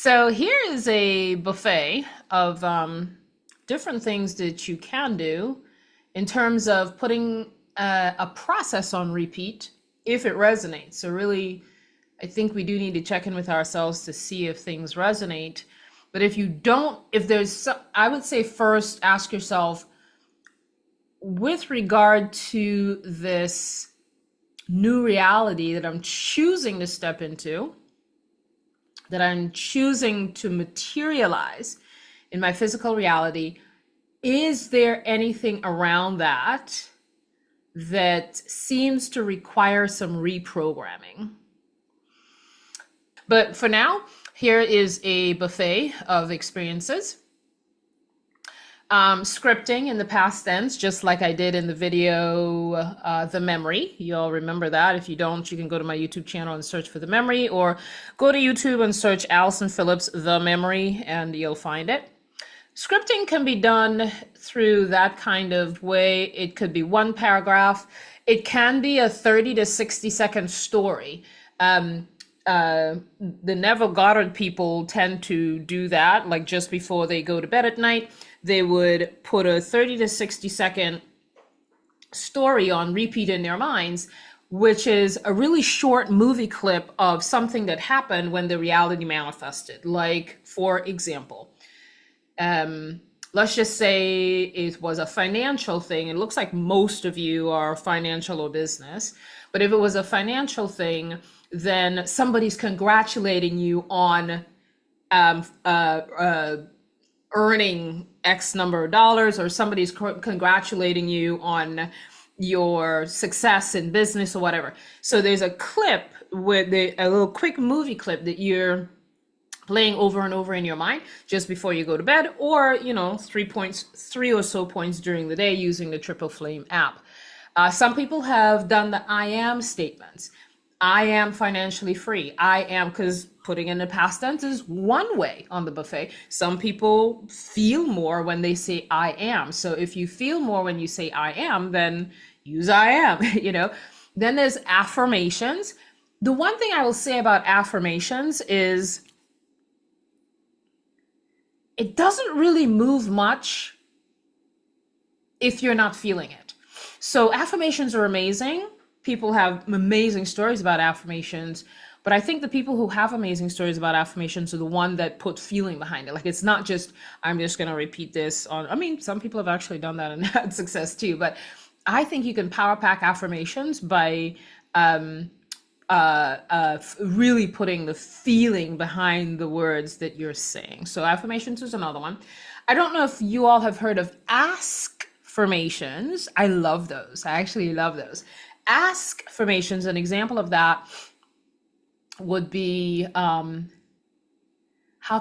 So here is a buffet of different things that you can do in terms of putting a process on repeat if it resonates. So really, I think we do need to check in with ourselves to see if things resonate. But if you don't, if there's some, I would say first ask yourself, with regard to this new reality that I'm choosing to step into, that I'm choosing to materialize in my physical reality, is there anything around that that seems to require some reprogramming? But for now, here is a buffet of experiences. Scripting in the past tense, just like I did in the video, The Memory. You all remember that. If you don't, you can go to my YouTube channel and search for The Memory, or go to YouTube and search Allison Phillips, The Memory, and you'll find it. Scripting can be done through that kind of way. It could be one paragraph. It can be a 30 to 60 second story. The Neville Goddard people tend to do that, like just before they go to bed at night. They would put a 30 to 60 second story on repeat in their minds, which is a really short movie clip of something that happened when the reality manifested. Like, for example, let's just say it was a financial thing. It looks like most of you are financial or business, but if it was a financial thing, then somebody's congratulating you on earning X number of dollars, or somebody's congratulating you on your success in business or whatever. So there's a clip with a little quick movie clip that you're playing over and over in your mind just before you go to bed, or 3 or so points during the day using the Triple Flame app. Some people have done the I am statements. I am financially free. I am, because putting in the past tense is one way on the buffet. Some people feel more when they say I am. So if you feel more when you say I am, then use I am, Then there's affirmations. The one thing I will say about affirmations is it doesn't really move much if you're not feeling it. So affirmations are amazing. People have amazing stories about affirmations, but I think the people who have amazing stories about affirmations are the one that put feeling behind it. Like, it's not just, I'm just going to repeat this some people have actually done that and had success too, but I think you can power pack affirmations by really putting the feeling behind the words that you're saying. So affirmations is another one. I don't know if you all have heard of ask-formations. I love those. I actually love those. Ask-formations, an example of that would be, how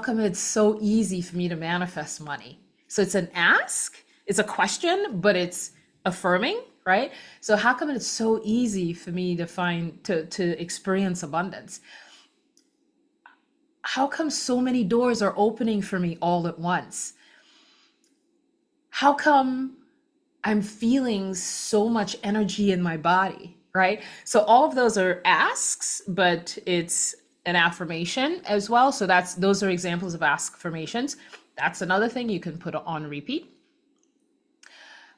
come it's so easy for me to manifest money? So it's an ask, it's a question, but it's affirming, right? So how come it's so easy for me to experience abundance? How come so many doors are opening for me all at once? How come I'm feeling so much energy in my body, right? So all of those are asks, but it's an affirmation as well. So those are examples of ask-formations. That's another thing you can put on repeat.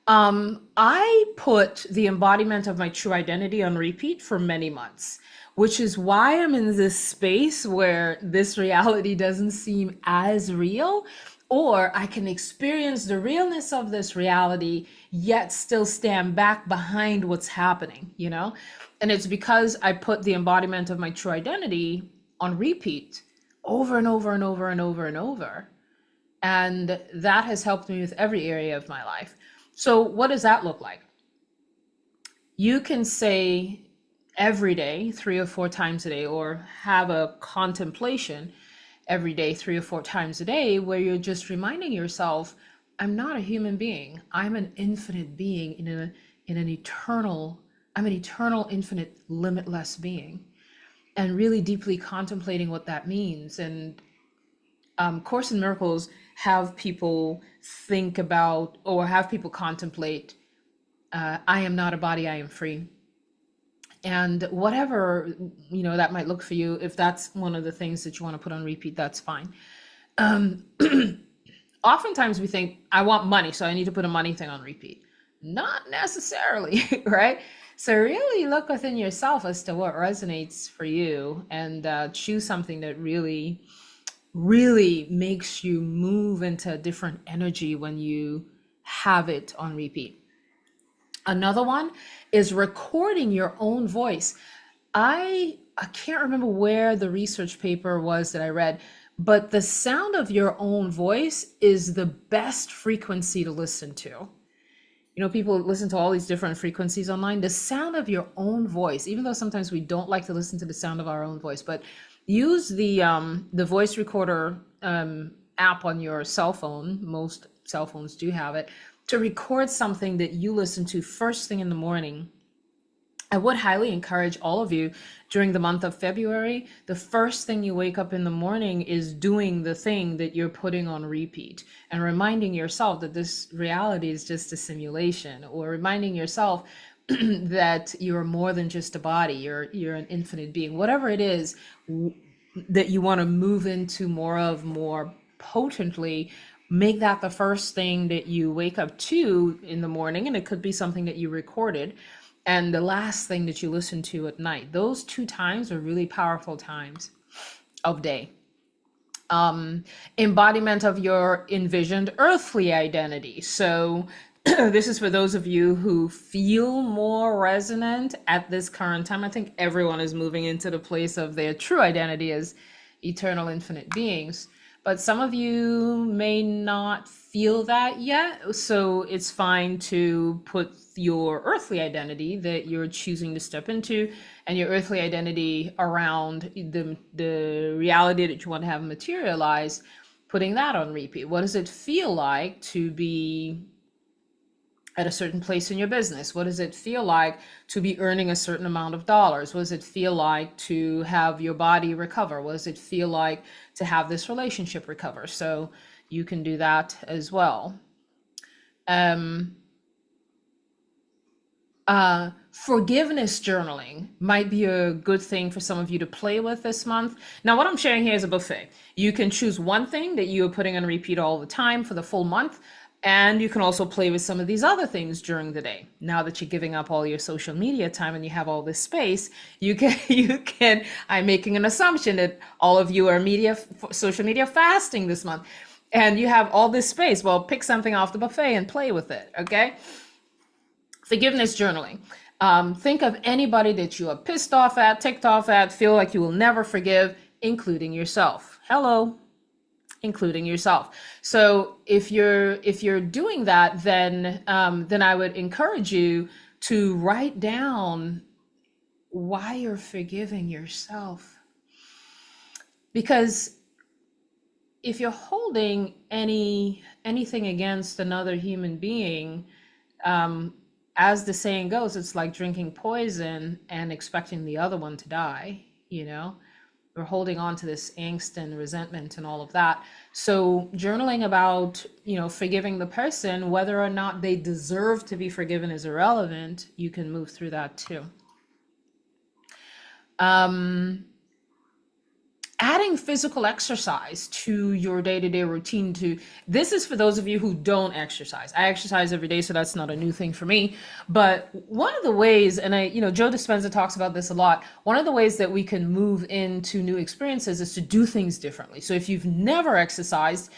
I put the embodiment of my true identity on repeat for many months, which is why I'm in this space where this reality doesn't seem as real, or I can experience the realness of this reality, yet still stand back behind what's happening, And it's because I put the embodiment of my true identity on repeat over and over and over and over and over. And that has helped me with every area of my life. So what does that look like? You can say every day, 3 or 4 times a day, or have a contemplation every day, 3 or 4 times a day, where you're just reminding yourself, I'm not a human being. I'm an infinite being I'm an eternal, infinite, limitless being. And really deeply contemplating what that means. And Course in Miracles have people think about, or have people contemplate, I am not a body, I am free. And whatever, that might look for you. If that's one of the things that you want to put on repeat, that's fine. Oftentimes we think, I want money, so I need to put a money thing on repeat. Not necessarily, right? So really look within yourself as to what resonates for you, and choose something that really, really makes you move into a different energy when you have it on repeat. Another one is recording your own voice. I can't remember where the research paper was that I read, but the sound of your own voice is the best frequency to listen to. People listen to all these different frequencies online. The sound of your own voice, even though sometimes we don't like to listen to the sound of our own voice, but use the voice recorder app on your cell phone. Most cell phones do have it, to record something that you listen to first thing in the morning. I would highly encourage all of you during the month of February, the first thing you wake up in the morning is doing the thing that you're putting on repeat, and reminding yourself that this reality is just a simulation, or reminding yourself that you're more than just a body, you're an infinite being. Whatever it is that you want to move into more potently, make that the first thing that you wake up to in the morning, and it could be something that you recorded, and the last thing that you listen to at night. Those 2 times are really powerful times of day. Embodiment of your envisioned earthly identity. So this is for those of you who feel more resonant at this current time. I think everyone is moving into the place of their true identity as eternal infinite beings. But some of you may not feel that yet. So it's fine to put your earthly identity that you're choosing to step into, and your earthly identity around the reality that you want to have materialize, putting that on repeat. What does it feel like to be at a certain place in your business? What does it feel like to be earning a certain amount of dollars? What does it feel like to have your body recover? What does it feel like to have this relationship recover? So you can do that as well. Forgiveness journaling might be a good thing for some of you to play with this month. Now, what I'm sharing here is a buffet. You can choose one thing that you're putting on repeat all the time for the full month, and you can also play with some of these other things during the day. Now that you're giving up all your social media time and you have all this space, you can, I'm making an assumption that all of you are social media fasting this month, and you have all this space. Well, pick something off the buffet and play with it, okay? Forgiveness journaling. Think of anybody that you are pissed off at, ticked off at, feel like you will never forgive, including yourself. Hello, including yourself. So if you're doing that, then I would encourage you to write down why you're forgiving yourself. Because if you're holding anything against another human being, as the saying goes, it's like drinking poison and expecting the other one to die. We're holding on to this angst and resentment and all of that. So journaling about, forgiving the person, whether or not they deserve to be forgiven is irrelevant. You can move through that too. Adding physical exercise to your day-to-day routine. This is for those of you who don't exercise. I exercise every day, so that's not a new thing for me. But one of the ways, and Joe Dispenza talks about this a lot, one of the ways that we can move into new experiences is to do things differently. So if you've never exercised,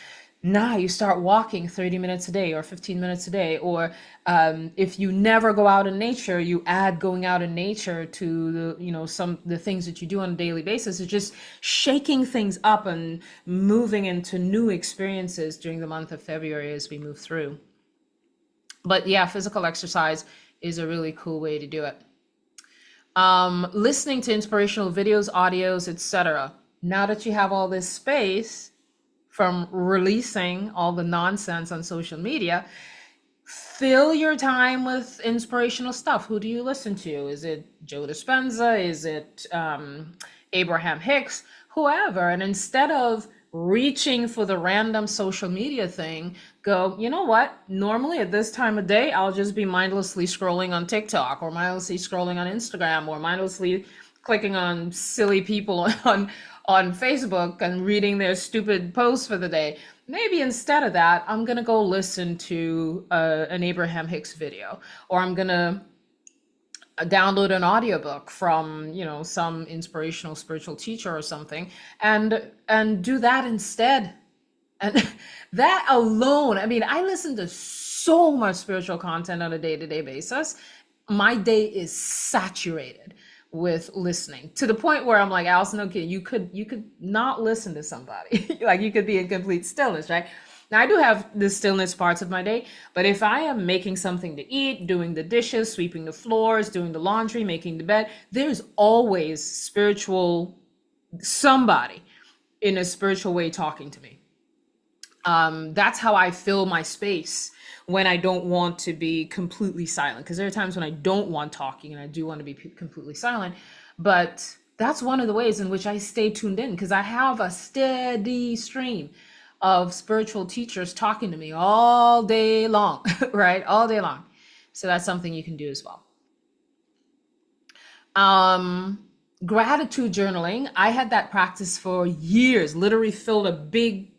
now you start walking 30 minutes a day or 15 minutes a day. Or if you never go out in nature, you add going out in nature to the things that you do on a daily basis. It's just shaking things up and moving into new experiences during the month of February as we move through. But yeah, physical exercise is a really cool way to do it. Listening to inspirational videos, audios, etc. Now that you have all this space from releasing all the nonsense on social media, fill your time with inspirational stuff. Who do you listen to? Is it Joe Dispenza? Is it Abraham Hicks? Whoever. And instead of reaching for the random social media thing, go, you know what? Normally at this time of day, I'll just be mindlessly scrolling on TikTok or mindlessly scrolling on Instagram or mindlessly clicking on silly people on Facebook and reading their stupid posts for the day. Maybe instead of that, I'm gonna go listen to an Abraham Hicks video, or I'm gonna download an audiobook from, you know, some inspirational spiritual teacher or something, and do that instead. And that alone, I mean, I listen to so much spiritual content on a day-to-day basis. My day is saturated with listening, to the point where I'm like, Allison, okay, you could not listen to somebody. Like, you could be in complete stillness, right? Now, I do have the stillness parts of my day, but if I am making something to eat, doing the dishes, sweeping the floors, doing the laundry, making the bed, there's always somebody in a spiritual way talking to me. That's how I fill my space when I don't want to be completely silent. Because there are times when I don't want talking and I do want to be completely silent. But that's one of the ways in which I stay tuned in, because I have a steady stream of spiritual teachers talking to me all day long, right? All day long. So that's something you can do as well. Gratitude journaling. I had that practice for years, literally filled a big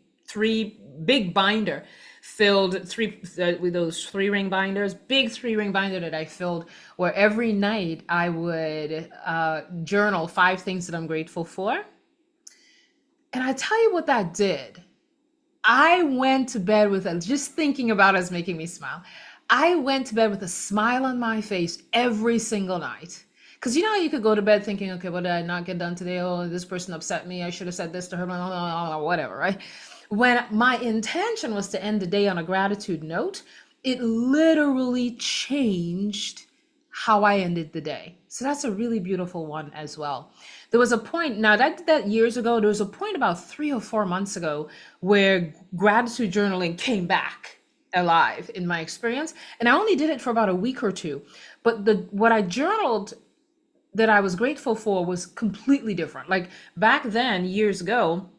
binder, filled with those 3-ring binders, big 3-ring binder that I filled, where every night I would journal 5 things that I'm grateful for. And I tell you what that did. I went to bed with just thinking about it is making me smile. I went to bed with a smile on my face every single night. Because you know, you could go to bed thinking, okay, what did I not get done today? Oh, this person upset me. I should have said this to her, whatever, right? When my intention was to end the day on a gratitude note, it literally changed how I ended the day. So that's a really beautiful one as well. There was a point, now I did that years ago, there was a point about 3 or 4 months ago where gratitude journaling came back alive in my experience. And I only did it for about a week or two. But what I journaled that I was grateful for was completely different. Like back then, years ago,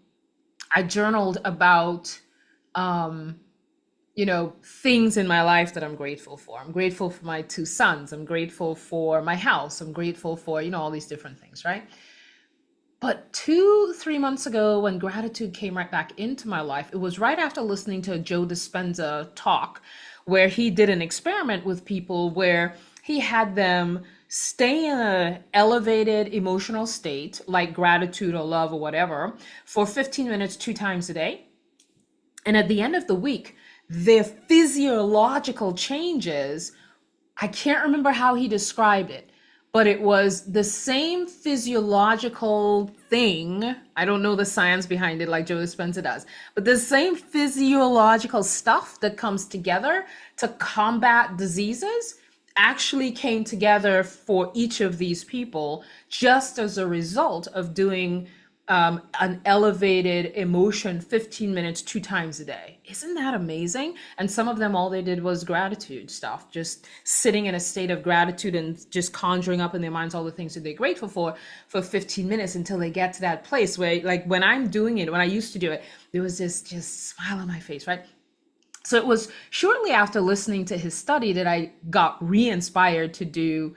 I journaled about, you know, things in my life that I'm grateful for. I'm grateful for my 2 sons. I'm grateful for my house. I'm grateful for, you know, all these different things, right? But 2-3 months ago, when gratitude came right back into my life, it was right after listening to a Joe Dispenza talk, where he did an experiment with people where he had them stay in an elevated emotional state, like gratitude or love or whatever, for 15 minutes 2 times a day. And at the end of the week, their physiological changes, I can't remember how he described it, but it was the same physiological thing. I don't know the science behind it like Joe Dispenza does, but the same physiological stuff that comes together to combat diseases actually came together for each of these people just as a result of doing an elevated emotion 15 minutes 2 times a day. Isn't that amazing? And some of them, all they did was gratitude stuff, just sitting in a state of gratitude and just conjuring up in their minds all the things that they're grateful for 15 minutes until they get to that place where, like, when I'm doing it, when I used to do it, there was this just smile on my face, right? So it was shortly after listening to his study that I got re-inspired to do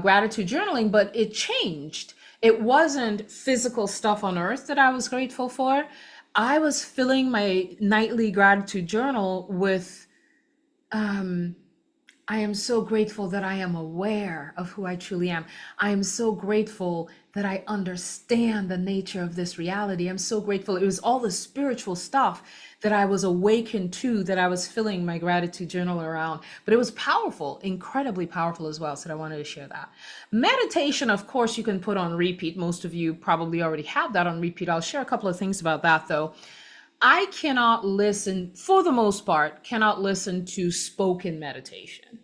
gratitude journaling, but it changed. It wasn't physical stuff on earth that I was grateful for. I was filling my nightly gratitude journal with, I am so grateful that I am aware of who I truly am. I am so grateful that I understand the nature of this reality. I'm so grateful. It was all the spiritual stuff that I was awakened to, that I was filling my gratitude journal around. But it was powerful, incredibly powerful as well. So I wanted to share that. Meditation, of course, you can put on repeat. Most of you probably already have that on repeat. I'll share a couple of things about that though. I cannot listen, for the most part, cannot listen to spoken meditation,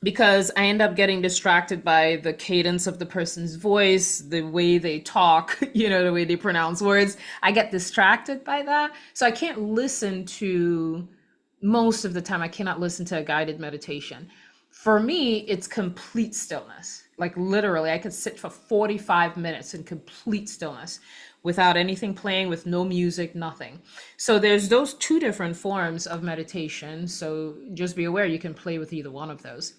because I end up getting distracted by the cadence of the person's voice, the way they talk, you know, the way they pronounce words. I get distracted by that. So I can't listen to, most of the time, I cannot listen to a guided meditation. For me, it's complete stillness. Like literally, I could sit for 45 minutes in complete stillness, without anything playing, with no music, nothing. So there's those two different forms of meditation. So just be aware you can play with either one of those.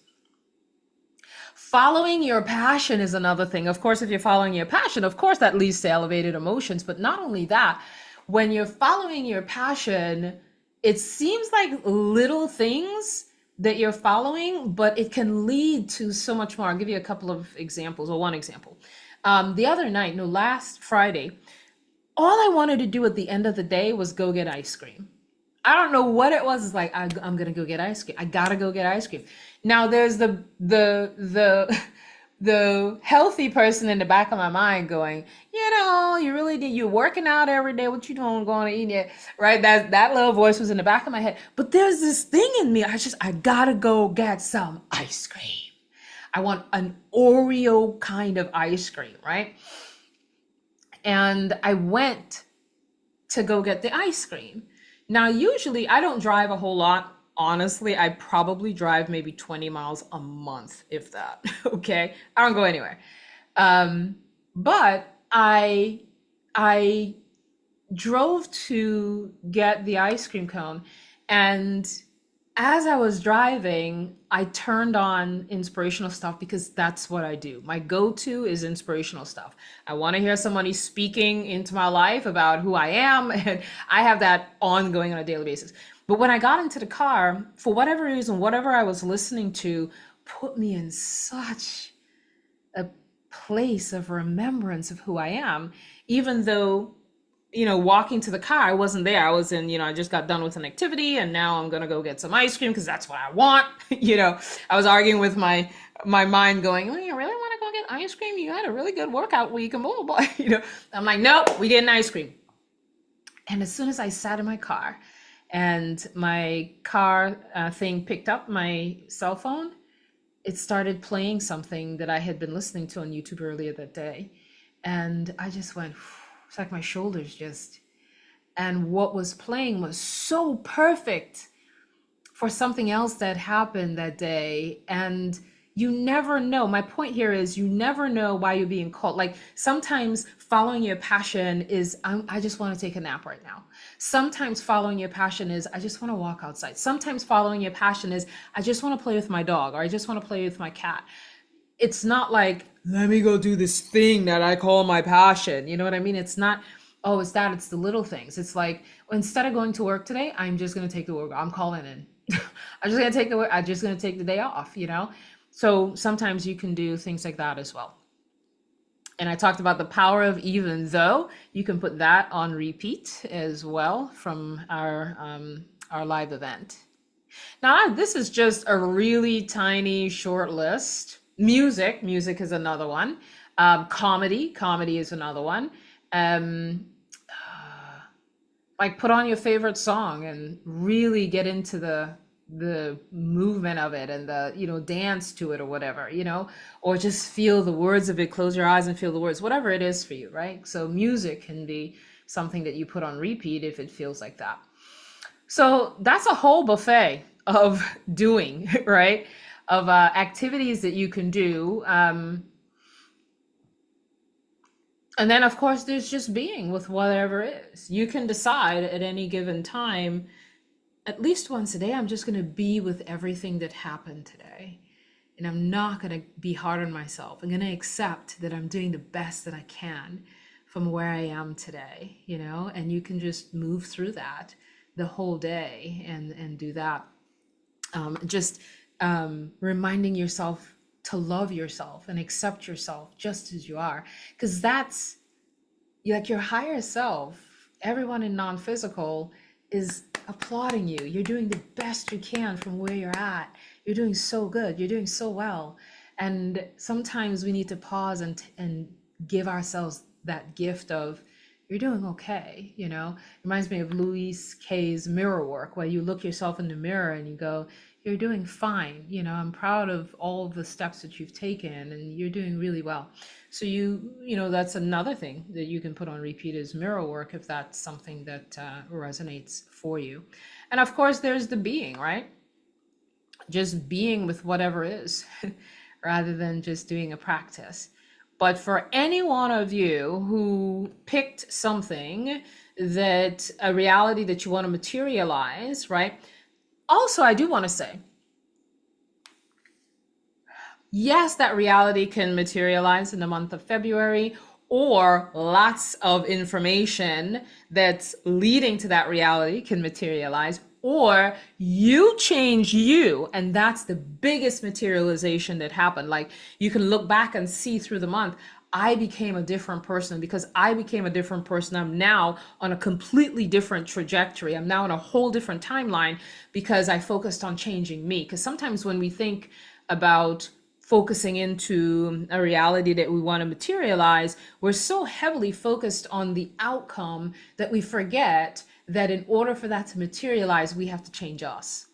Following your passion is another thing. Of course, if you're following your passion, of course, that leads to elevated emotions. But not only that, when you're following your passion, it seems like little things that you're following, but it can lead to so much more. I'll give you a couple of examples, or one example. The other night, no, last Friday, all I wanted to do at the end of the day was go get ice cream. I don't know what it was. It's like I'm gonna go get ice cream. I gotta go get ice cream. Now there's the healthy person in the back of my mind going, you really did. You're working out every day. What you doing? Going to eat it, right? That little voice was in the back of my head. But there's this thing in me. I gotta go get some ice cream. I want an Oreo kind of ice cream, right? And I went to go get the ice cream. Now, usually I don't drive a whole lot. Honestly, I probably drive maybe 20 miles a month, if that. Okay, I don't go anywhere. But I drove to get the ice cream cone, and as I was driving, I turned on inspirational stuff because that's what I do. My go-to is inspirational stuff. I want to hear somebody speaking into my life about who I am, and I have that ongoing on a daily basis. But when I got into the car, for whatever reason, whatever I was listening to put me in such a place of remembrance of who I am, even though walking to the car, I wasn't there. I was in, I just got done with an activity and now I'm going to go get some ice cream because that's what I want. I was arguing with my mind going, oh, you really want to go get ice cream? You had a really good workout week and blah, blah, blah. I'm like, nope, we getting ice cream. And as soon as I sat in my car and my car thing picked up my cell phone, it started playing something that I had been listening to on YouTube earlier that day. And I just went, it's like my shoulders and what was playing was so perfect for something else that happened that day. And you never know. My point here is you never know why you're being called. Like sometimes following your passion is, I just want to take a nap right now. Sometimes following your passion is, I just want to walk outside. Sometimes following your passion is, I just want to play with my dog, or I just want to play with my cat. It's not like, let me go do this thing that I call my passion. You know what I mean? It's not, oh, it's the little things. It's like, instead of going to work today, I'm just going to take the work. I'm calling in. I'm just going to take the day off, So sometimes you can do things like that as well. And I talked about the power of even though. You can put that on repeat as well from our live event. Now, this is just a really tiny short list. Music is another one. Comedy is another one. Like put on your favorite song and really get into the movement of it and the dance to it or whatever, or just feel the words of it. Close your eyes and feel the words, whatever it is for you, right? So music can be something that you put on repeat if it feels like that. So that's a whole buffet of doing, right? Of activities that you can do. And then, of course, there's just being with whatever is. You can decide at any given time, at least once a day, I'm just going to be with everything that happened today. And I'm not going to be hard on myself. I'm going to accept that I'm doing the best that I can from where I am today, and you can just move through that the whole day and do that. Reminding yourself to love yourself and accept yourself just as you are, because that's like your higher self. Everyone in non-physical is applauding you. You're doing the best you can from where you're at. You're doing so good. You're doing so well. And sometimes we need to pause and give ourselves that gift of, you're doing okay, Reminds me of Louise Kay's mirror work, where you look yourself in the mirror and you go, you're doing fine. I'm proud of all of the steps that you've taken and you're doing really well. So that's another thing that you can put on repeat is mirror work, if that's something that resonates for you. And of course, there's the being, right? Just being with whatever is rather than just doing a practice. But for any one of you who picked something, that a reality that you want to materialize, right? Also, I do want to say, yes, that reality can materialize in the month of February, or lots of information that's leading to that reality can materialize, or you change you, and that's the biggest materialization that happened. Like, you can look back and see through the month, I became a different person. Because I became a different person, I'm now on a completely different trajectory. I'm now on a whole different timeline because I focused on changing me. Because sometimes when we think about focusing into a reality that we want to materialize, we're so heavily focused on the outcome that we forget that in order for that to materialize, we have to change us.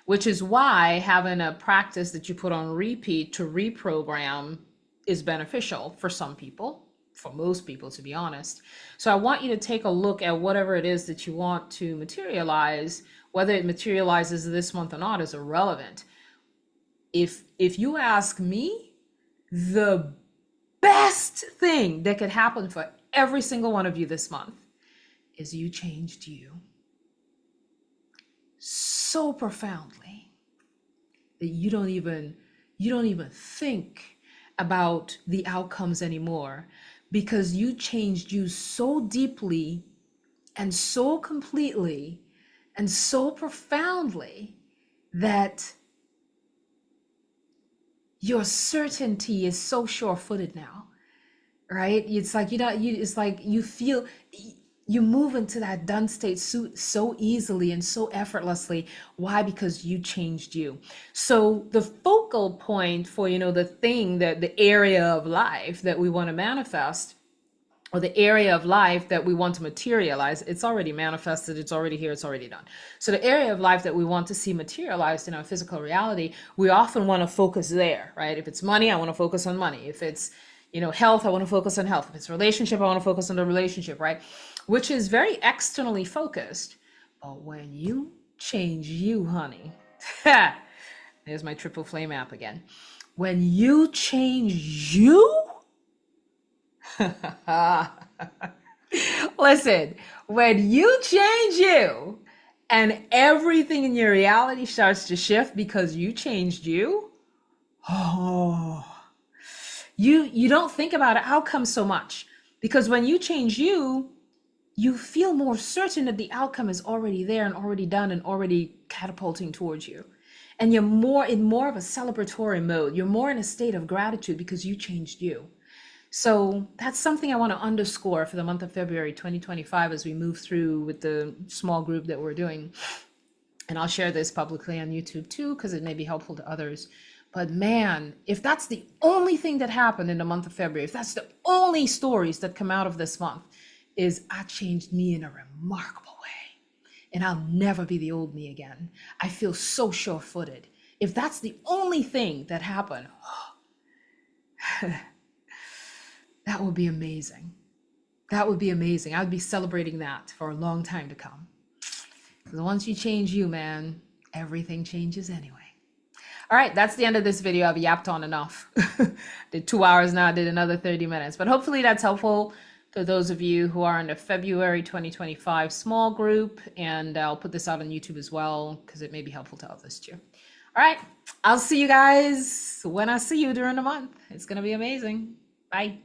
Which is why having a practice that you put on repeat to reprogram is beneficial for some people, for most people, to be honest. So I want you to take a look at whatever it is that you want to materialize. Whether it materializes this month or not is irrelevant. If you ask me, the best thing that could happen for every single one of you this month is you changed you so profoundly that you don't even think about the outcomes anymore, because you changed you so deeply and so completely and so profoundly that your certainty is so sure-footed now, right? It's like it's like you feel you move into that done state so easily and so effortlessly. Why? Because you changed you. So the focal point for, the thing, that the area of life that we want to manifest, or the area of life that we want to materialize, it's already manifested, it's already here, it's already done. So the area of life that we want to see materialized in our physical reality, we often want to focus there, right? If it's money, I want to focus on money. If it's, health, I want to focus on health. If it's relationship, I want to focus on the relationship, right? Which is very externally focused. But when you change you, honey, there's my triple flame app again. When you change you, listen, when you change you and everything in your reality starts to shift because you changed you, you don't think about outcomes so much, because when you change you, you feel more certain that the outcome is already there and already done and already catapulting towards you. And you're more in more of a celebratory mode. You're more in a state of gratitude because you changed you. So that's something I want to underscore for the month of February 2025 as we move through with the small group that we're doing. And I'll share this publicly on YouTube too, because it may be helpful to others. But man, if that's the only thing that happened in the month of February, if that's the only stories that come out of this month, is I changed me in a remarkable way. And I'll never be the old me again. I feel so sure-footed. If that's the only thing that happened, that would be amazing. That would be amazing. I would be celebrating that for a long time to come. Because once you change you, man, everything changes anyway. All right, that's the end of this video. I've yapped on enough. Did 2 hours now, I did another 30 minutes. But hopefully that's helpful to those of you who are in the February 2025 small group. And I'll put this out on YouTube as well, because it may be helpful to others too. All right, I'll see you guys when I see you during the month. It's going to be amazing. Bye.